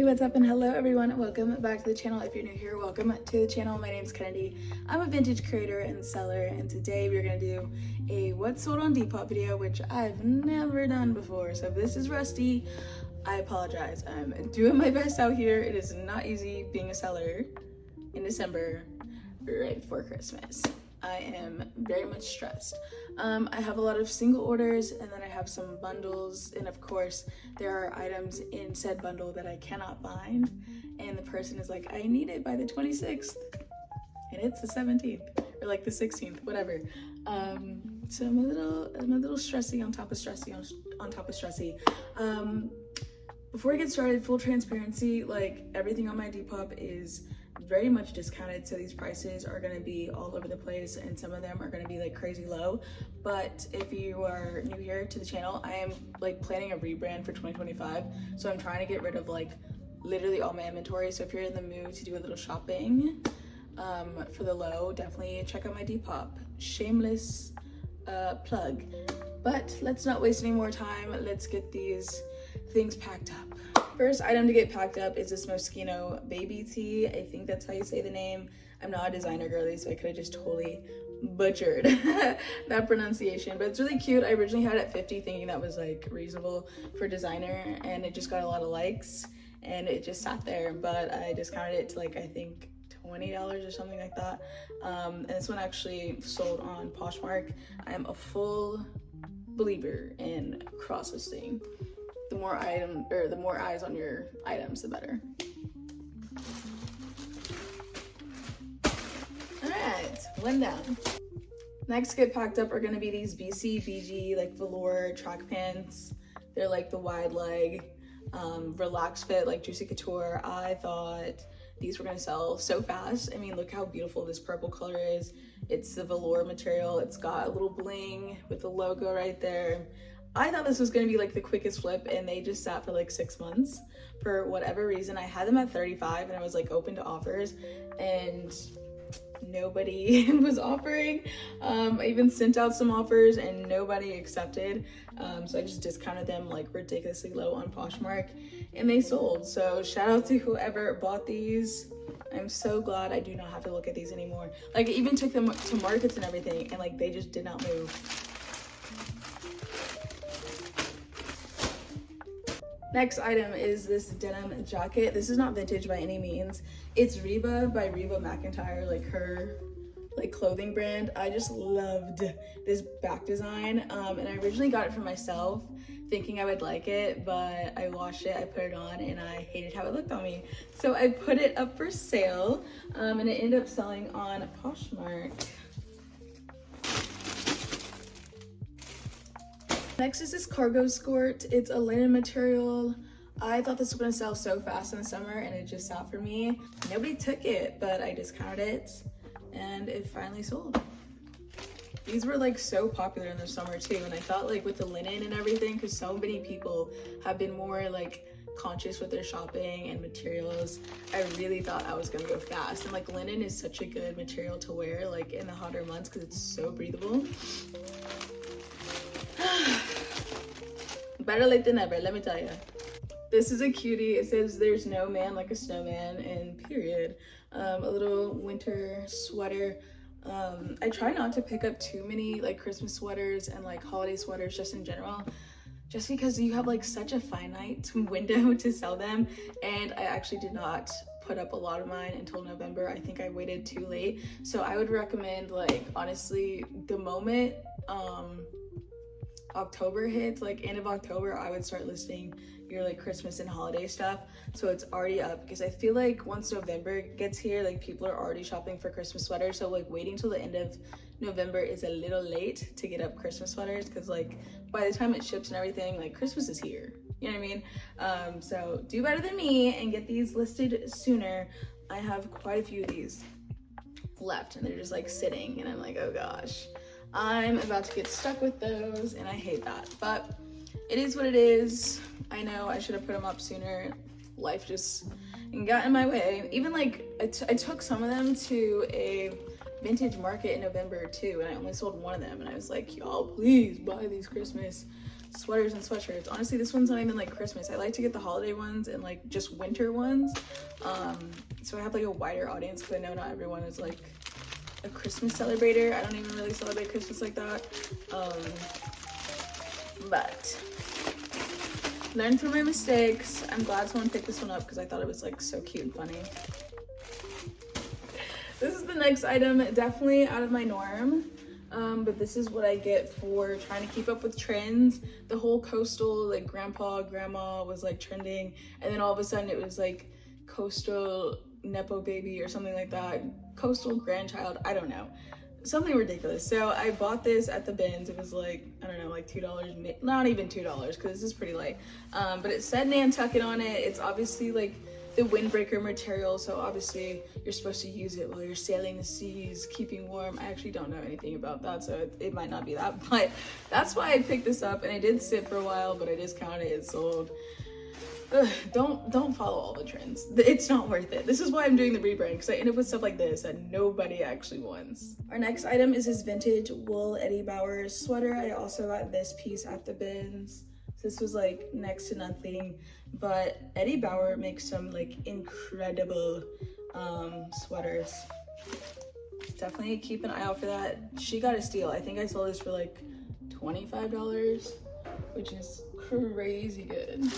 what's up, and hello everyone. Welcome back to the channel. If you're new here, welcome to the channel. My name's Kennedy. I'm a vintage creator and seller, and today we're gonna do a what's sold on Depop video, which I've never done before. So if this is rusty, I apologize. I'm doing my best out here. It is not easy being a seller in December right before Christmas. I am very much stressed. I have a lot of single orders, and then I have some bundles, and of course there are items in said bundle that I cannot find, and the person is like, I need it by the 26th, and it's the 17th or like the 16th, whatever. So I'm a little stressy on top of stressy on top of stressy. Before I get started, full transparency, like everything on my Depop is very much discounted, so these prices are going to be all over the place, and some of them are going to be like crazy low. But if you are new here to the channel, I am like planning a rebrand for 2025, so I'm trying to get rid of like literally all my inventory. So if you're in the mood to do a little shopping for the low, definitely check out my Depop. Shameless plug. But let's not waste any more time. Let's get these things packed up. First item to get packed up is this Moschino baby tee. I think that's how you say the name. I'm not a designer girly, so I could have just totally butchered that pronunciation, but it's really cute. I originally had it at 50 thinking that was like reasonable for designer, and it just got a lot of likes and it just sat there, but I discounted it to like, I think $20 or something like that. And this one actually sold on Poshmark. I am a full believer in cross-listing. The more eyes on your items, the better. All right, one down. Next to get packed up are gonna be these BG like velour track pants. They're like the wide leg, relaxed fit, like Juicy Couture. I thought these were gonna sell so fast. I mean, look how beautiful this purple color is. It's the velour material. It's got a little bling with the logo right there. I thought this was gonna be like the quickest flip, and they just sat for like 6 months for whatever reason. I had them at 35 and I was like open to offers, and nobody was offering. I even sent out some offers and nobody accepted. So I just discounted them like ridiculously low on Poshmark, and they sold. So shout out to whoever bought these. I'm so glad I do not have to look at these anymore. Like I even took them to markets and everything, and like they just did not move. Next item is this denim jacket. This is not vintage by any means. It's Reba by Reba McEntire, like her like clothing brand. I just loved this back design, and I originally got it for myself thinking I would like it, but I washed it, I put it on, and I hated how it looked on me. So I put it up for sale, and it ended up selling on Poshmark. Next is this cargo skirt. It's a linen material. I thought this was gonna sell so fast in the summer, and it just sat for me. Nobody took it, but I discounted it and it finally sold. These were like so popular in the summer too, and I thought like with the linen and everything, because so many people have been more like conscious with their shopping and materials, I really thought I was gonna go fast. And like linen is such a good material to wear like in the hotter months because it's so breathable. Better late than never, let me tell you. This is a cutie. It says there's no man like a snowman, and period. A little winter sweater. I try not to pick up too many like Christmas sweaters and like holiday sweaters just in general, just because you have like such a finite window to sell them, and I actually did not put up a lot of mine until November. I think I waited too late. So I would recommend, like, honestly, the moment October hits, like end of October, I would start listing your like Christmas and holiday stuff, so it's already up, because I feel like once November gets here, like people are already shopping for Christmas sweaters. So like waiting till the end of November is a little late to get up Christmas sweaters, because like by the time it ships and everything, like Christmas is here, you know what I mean? So do better than me and get these listed sooner. I have quite a few of these left, and they're just like sitting, and I'm like, oh gosh, I'm about to get stuck with those, and I hate that, but it is what it is. I know I should have put them up sooner. Life just got in my way. Even like I took some of them to a vintage market in November too, and I only sold one of them, and I was like, y'all please buy these Christmas sweaters and sweatshirts. Honestly, this one's not even like Christmas. I like to get the holiday ones and like just winter ones. So I have like a wider audience because I know not everyone is like a Christmas celebrator. I don't even really celebrate Christmas like that. But learn from my mistakes. I'm glad someone picked this one up because I thought it was like so cute and funny. This is the next item, definitely out of my norm. But this is what I get for trying to keep up with trends. The whole coastal, like grandpa, grandma was like trending. And then all of a sudden it was like coastal nepo baby or something like that. Coastal grandchild, I don't know. Something ridiculous. So I bought this at the bins. It was like, I don't know, like $2, not even $2 because this is pretty light. But it said Nantucket on it. It's obviously like the windbreaker material, so obviously you're supposed to use it while you're sailing the seas, keeping warm. I actually don't know anything about that, so it might not be that, but that's why I picked this up. And it did sit for a while, but I discounted it, it's sold. Ugh, don't follow all the trends. It's not worth it. This is why I'm doing the rebrand, because I end up with stuff like this that nobody actually wants. Our next item is this vintage wool Eddie Bauer sweater. I also got this piece at the bins. This was like next to nothing, but Eddie Bauer makes some like incredible sweaters. Definitely keep an eye out for that. She got a steal. I think I sold this for like $25, which is crazy good.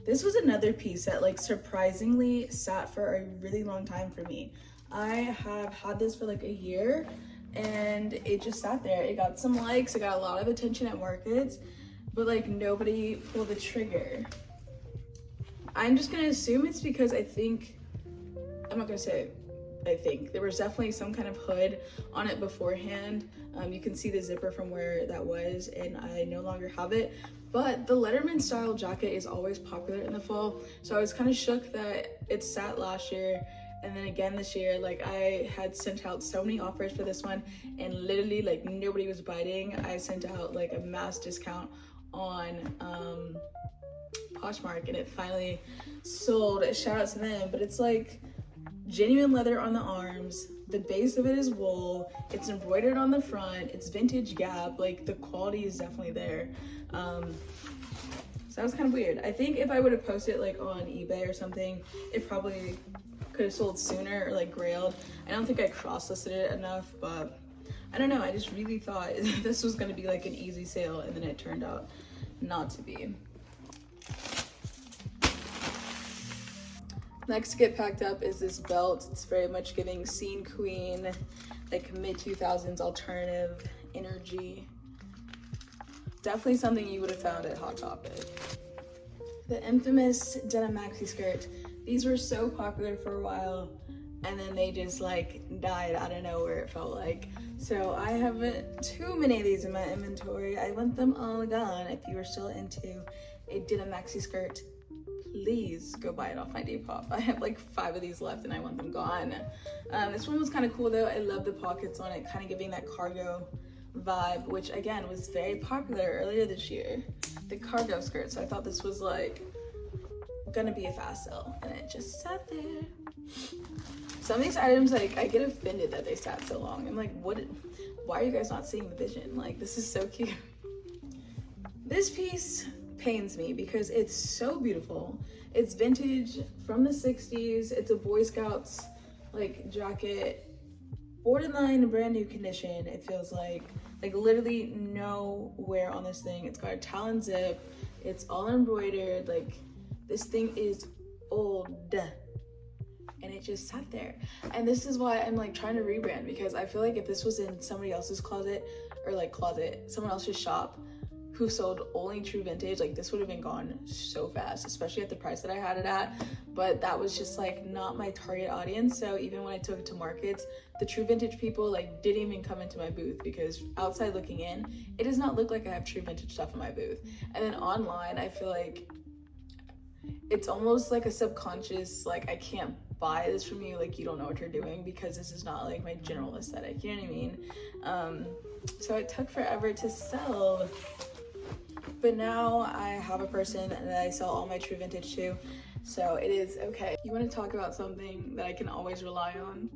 This was another piece that like surprisingly sat for a really long time for me. I have had this for like a year and it just sat there. It got some likes, it got a lot of attention at markets, but like nobody pulled the trigger. I'm just gonna assume it's because I'm not gonna say I think. There was definitely some kind of hood on it beforehand. You can see the zipper from where that was, and I no longer have it. But the Letterman style jacket is always popular in the fall, so I was kind of shook that it sat last year and then again this year. Like I had sent out so many offers for this one and literally like nobody was biting. I sent out like a mass discount on Poshmark and it finally sold. Shout out to them. But it's like genuine leather on the arms, the base of it is wool, it's embroidered on the front, it's vintage Gap, like the quality is definitely there. So that was kind of weird. I think if I would have posted it like on eBay or something, it probably could have sold sooner or like grailed. I don't think I cross-listed it enough, but I don't know, I just really thought this was gonna be like an easy sale and then it turned out not to be. Next to get packed up is this belt. It's very much giving scene queen, like mid-2000s alternative energy. Definitely something you would have found at Hot Topic. The infamous denim maxi skirt. These were so popular for a while and then they just like died out of nowhere, it felt like. So I have too many of these in my inventory. I want them all gone. If you are still into a denim maxi skirt, please go buy it off my Depop. I have like 5 of these left and I want them gone. This one was kind of cool though. I love the pockets on it, kind of giving that cargo vibe, which again was very popular earlier this year. The cargo skirt. So I thought this was like gonna be a fast sell and it just sat there. Some of these items, like I get offended that they sat so long. I'm like, why are you guys not seeing the vision? Like this is so cute. This piece pains me because it's so beautiful. It's vintage from the 60s. It's a Boy Scouts like jacket, borderline brand new condition. It feels like literally no wear on this thing. It's got a talon zip. It's all embroidered. Like this thing is old and it just sat there. And this is why I'm like trying to rebrand, because I feel like if this was in somebody else's closet or like someone else's shop who sold only true vintage, like this would have been gone so fast, especially at the price that I had it at. But that was just like not my target audience. So even when I took it to markets, the true vintage people like didn't even come into my booth, because outside looking in, it does not look like I have true vintage stuff in my booth. And then online, I feel like it's almost like a subconscious, like I can't buy this from you, like you don't know what you're doing, because this is not like my general aesthetic, you know what I mean? So it took forever to sell. But now I have a person that I sell all my true vintage to, so it is okay. You want to talk about something that I can always rely on?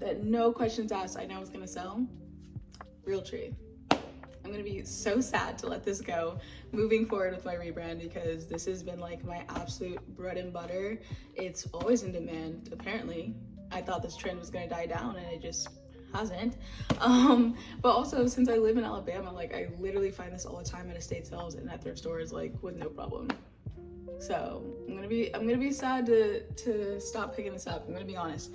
that no questions asked I know is gonna sell. Real tree. I'm gonna be so sad to let this go moving forward with my rebrand, because this has been like my absolute bread and butter. It's always in demand, apparently. I thought this trend was gonna die down and it just hasn't. But also, since I live in Alabama, like I literally find this all the time at estate sales and at thrift stores, like with no problem. So I'm gonna be sad to stop picking this up. I'm gonna be honest.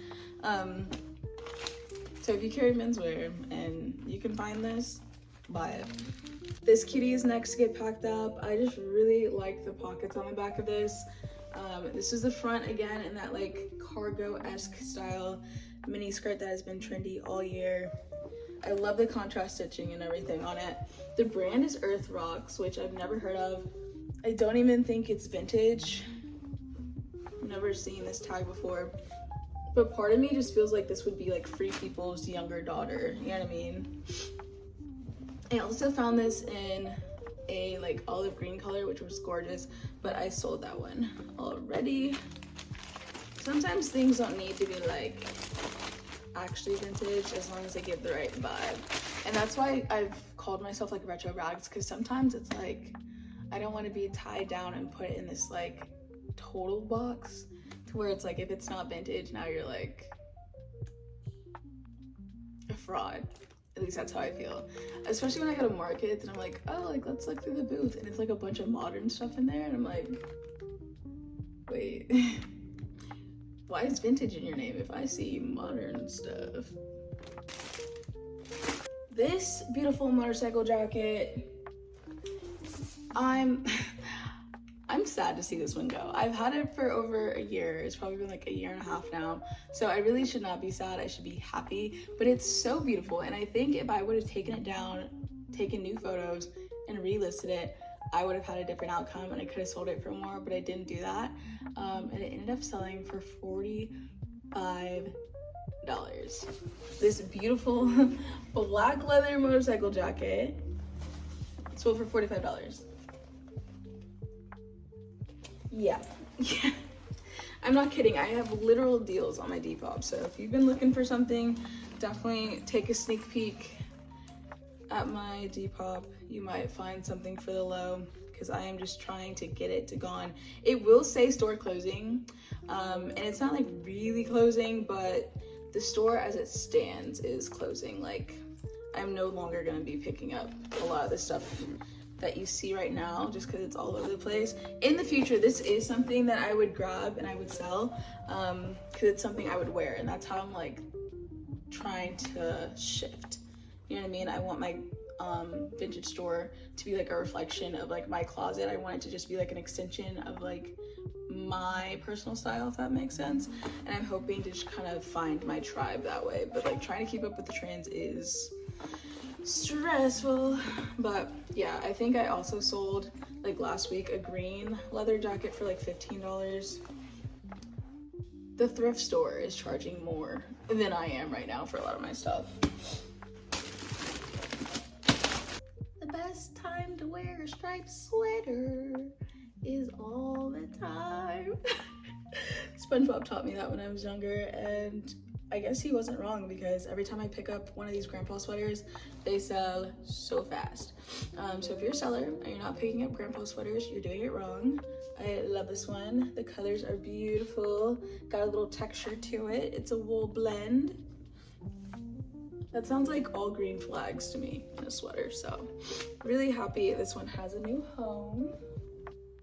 So if you carry menswear and you can find this, buy it. This kitty is next to get packed up. I just really like the pockets on the back of this. This is the front again in that like cargo-esque style mini skirt that has been trendy all year. I love the contrast stitching and everything on it. The brand is Earth Rocks, which I've never heard of. I don't even think it's vintage. Never seen this tag before. But part of me just feels like this would be like Free People's younger daughter, you know what I mean? I also found this in a like olive green color, which was gorgeous, but I sold that one already. Sometimes things don't need to be like actually vintage as long as they give the right vibe. And that's why I've called myself like retro rags, because sometimes it's like I don't want to be tied down and put in this like total box to where it's like if it's not vintage, now you're like a fraud. At least that's how I feel. Especially when I go to markets and I'm like, oh, like let's look through the booth, and it's like a bunch of modern stuff in there, and I'm like, wait, why is vintage in your name if I see modern stuff? This beautiful motorcycle jacket, I'm sad to see this one go. I've had it for over a year. It's probably been like a year and a half now. So I really should not be sad. I should be happy, but it's so beautiful. And I think if I would have taken it down, taken new photos and relisted it, I would have had a different outcome and I could have sold it for more, but I didn't do that. And it ended up selling for $45. This beautiful black leather motorcycle jacket sold for $45. Yeah. I'm not kidding. I have literal deals on my Depop. So if you've been looking for something, definitely take a sneak peek at my Depop. You might find something for the low, because I am just trying to get it to gone. It will say store closing, and it's not like really closing, but the store as it stands is closing. Like I'm no longer going to be picking up a lot of the stuff that you see right now, just because it's all over the place. In the future, this is something that I would grab and I would sell, because it's something I would wear, and that's how I'm like trying to shift. You know what I mean? I want my vintage store to be like a reflection of like my closet. I want it to just be like an extension of like my personal style, if that makes sense. And I'm hoping to just kind of find my tribe that way. But like trying to keep up with the trends is stressful. But yeah, I think I also sold like last week a green leather jacket for like $15. The thrift store is charging more than I am right now for a lot of my stuff. The best time to wear a striped sweater is all the time. SpongeBob taught me that when I was younger, and I guess he wasn't wrong, because every time I pick up one of these grandpa sweaters, they sell so fast. So if you're a seller and you're not picking up grandpa sweaters, you're doing it wrong. I love this one. The colors are beautiful. Got a little texture to it. It's a wool blend. That sounds like all green flags to me in a sweater. So really happy this one has a new home.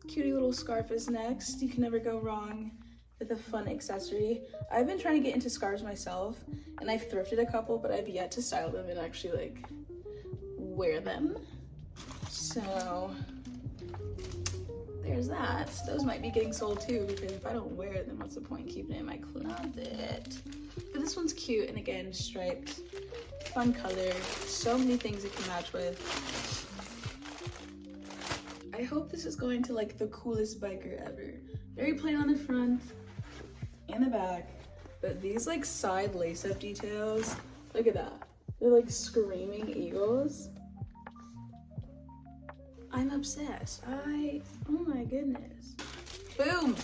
Cutie little scarf is next. You can never go wrong with a fun accessory. I've been trying to get into scarves myself, and I've thrifted a couple, but I've yet to style them and actually like wear them. So there's that. Those might be getting sold too, because if I don't wear it, then what's the point keeping it in my closet? But this one's cute, and again, striped, fun color, so many things it can match with. I hope this is going to like the coolest biker ever. Very plain on the front and the back, but these like side lace-up details, look at that. They're like screaming eagles. I'm obsessed. Oh my goodness. Boom.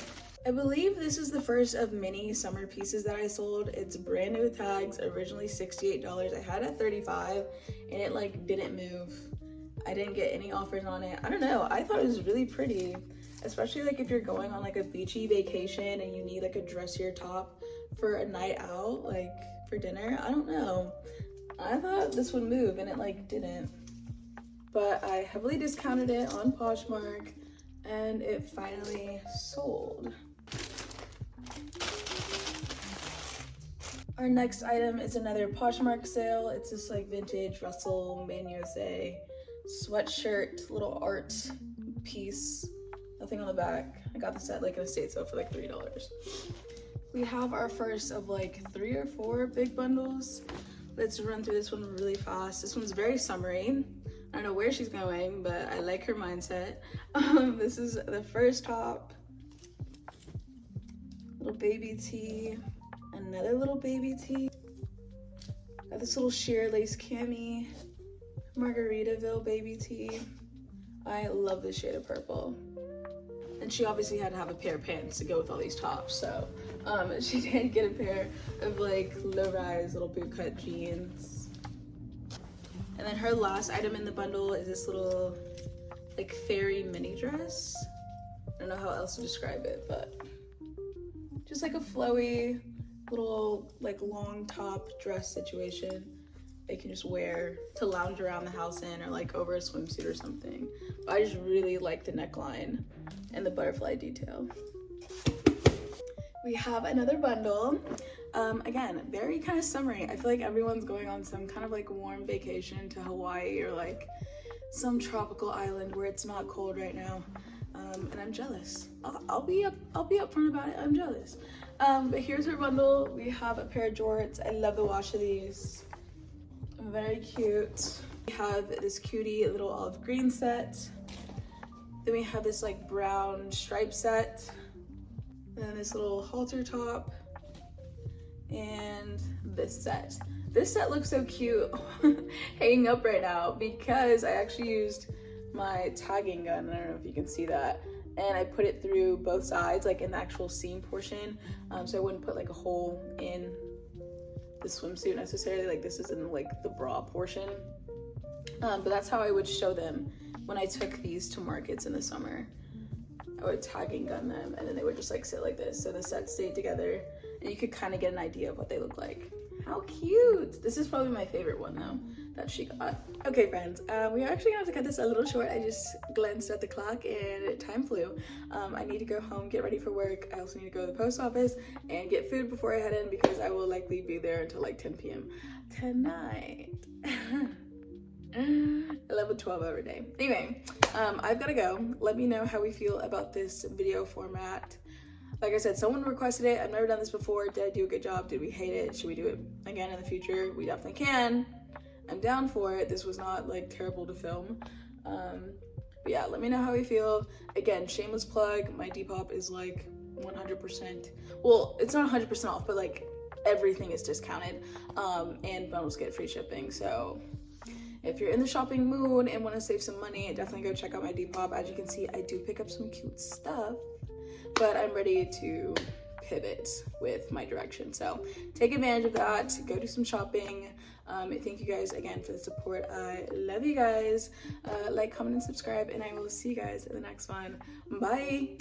I believe this is the first of many summer pieces that I sold. It's brand new with tags, originally $68. I had it at $35 and it like didn't move. I didn't get any offers on it. I don't know, I thought it was really pretty, especially like if you're going on like a beachy vacation and you need like a dressier top for a night out, like for dinner. I don't know, I thought this would move and it like didn't, but I heavily discounted it on Poshmark and it finally sold. Our next item is another Poshmark sale. It's this like vintage Russell Made USA sweatshirt, little art piece, nothing on the back. I got this at like an estate sale for like $3. We have our first of like 3 or 4 big bundles. Let's run through this one really fast. This one's very summery. I don't know where she's going, but I like her mindset. This is the first top, little baby tee, another little baby tee. Got this little sheer lace cami, Margaritaville baby tee. I love this shade of purple. And she obviously had to have a pair of pants to go with all these tops, so she did get a pair of like low-rise little bootcut jeans. And then her last item in the bundle is this little like fairy mini dress. I don't know how else to describe it, but just like a flowy little like long top dress situation they can just wear to lounge around the house in, or like over a swimsuit or something. But I just really like the neckline and the butterfly detail. We have another bundle. Again, very kind of summery. I feel like everyone's going on some kind of like warm vacation to Hawaii or like some tropical island where it's not cold right now. And I'm jealous. I'll be upfront about it. I'm jealous. But here's her bundle. We have a pair of jorts. I love the wash of these. Very cute. We have this cutie little olive green set. Then we have this like brown stripe set. And then this little halter top. And this set. This set looks so cute hanging up right now because I actually used my tagging gun. I don't know if you can see that. And I put it through both sides, like in the actual seam portion. So I wouldn't put like a hole in the swimsuit necessarily. Like this isn't like the bra portion. But that's how I would show them when I took these to markets in the summer. I would tagging gun them and then they would just like sit like this. So the sets stayed together and you could kind of get an idea of what they look like. How cute. This is probably my favorite one though that she got. Okay friends, we are actually gonna have to cut this a little short. I just glanced at the clock and time flew. I need to go home, get ready for work. I also need to go to the post office and get food before I head in because I will likely be there until like 10 p.m. tonight. 12-hour day. Anyway, I've gotta go. Let me know how we feel about this video format. Like I said, someone requested it. I've never done this before. Did I do a good job? Did we hate it? Should we do it again in the future? We definitely can. I'm down for it. This was not like terrible to film. But yeah, let me know how we feel. Again, shameless plug, my Depop is like 100%. Well, it's not 100% off, but like everything is discounted. And bundles get free shipping. So if you're in the shopping mood and want to save some money, definitely go check out my Depop. As you can see, I do pick up some cute stuff, but I'm ready to pivot with my direction. So take advantage of that, go do some shopping. Thank you guys again for the support. I love you guys. Like, comment, and subscribe, and I will see you guys in the next one. Bye.